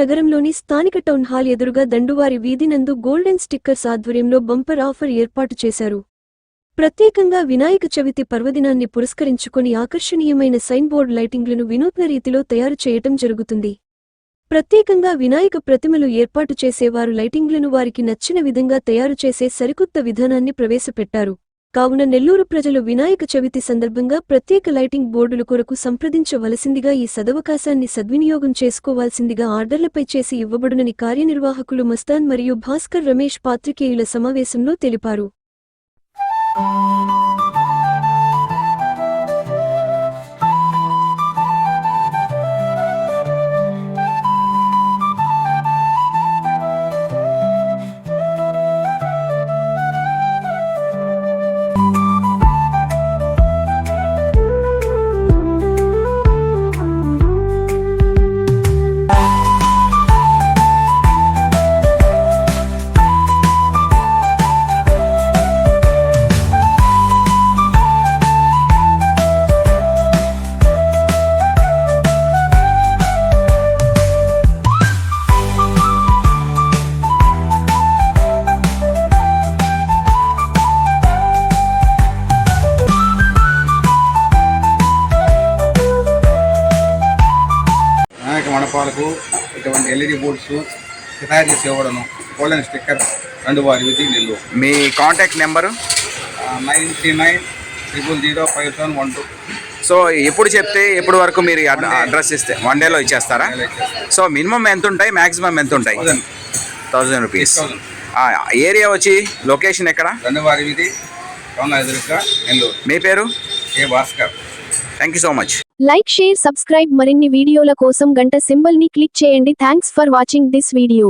నగరంలోని స్థానిక town hall ఎదురుగా దండువారి వీధి నందు గోల్డెన్ స్టిక్కర్స్ ఆధ్వర్యంలో బంపర్ ఆఫర్ ఏర్పాటు చేశారు. ప్రత్యేకంగా వినాయక చవితి పర్వదినాన్ని పురస్కరించుకొని ఆకర్షణీయమైన సైన్ బోర్డ్ లైటింగ్లను వినూత్న రీతిలో తయారు చేయటం జరుగుతుంది. ప్రత్యేకంగా వినాయక ప్రతిమలు ఏర్పాటు చేసేవారు లైటింగ్లను వారికి నచ్చిన విధంగా తయారు చేసే సరికొత్త విధానాన్ని ప్రవేశపెట్టారు. కావున నెల్లూరు ప్రజలు వినాయక చవితి సందర్భంగా ప్రత్యేక లైటింగ్ బోర్డుల కొరకు సంప్రదించవలసిందిగా, ఈ సదవకాశాన్ని సద్వినియోగం చేసుకోవాల్సిందిగా ఆర్డర్లపై చేసి ఇవ్వబడునని కార్యనిర్వాహకులు మస్తాన్ మరియు భాస్కర్ రమేష్ పాత్రికేయుల సమావేశంలో తెలిపారు. మండపాలకు ఇటువంటి ఎల్ఈడి బోర్డ్స్ తయారు చేసి ఇవ్వడము. గోల్డెన్ స్టిక్కర్ దండువారి వీధి నెల్లూరు. మీ కాంటాక్ట్ నెంబరు 9390057112. సో ఎప్పుడు చెప్తే ఎప్పుడు వరకు మీరు అడ్రస్ ఇస్తే 1 డేలో ఇచ్చేస్తారా? సో మినిమం ఎంత ఉంటాయి, మ్యాక్సిమం ఎంత ఉంటాయి? 1000 రూపీస్. ఏరియా వచ్చి లొకేషన్ ఎక్కడ? దండువారి వీధి టౌన్ ఎదురుగా నెల్లూరు. మీ పేరు? A Bhaskar. Thank you so much. Like, share, subscribe. మరిన్ని వీడియోల కోసం గంట సింబల్ ని క్లిక్ చేయండి. Thanks for watching this video.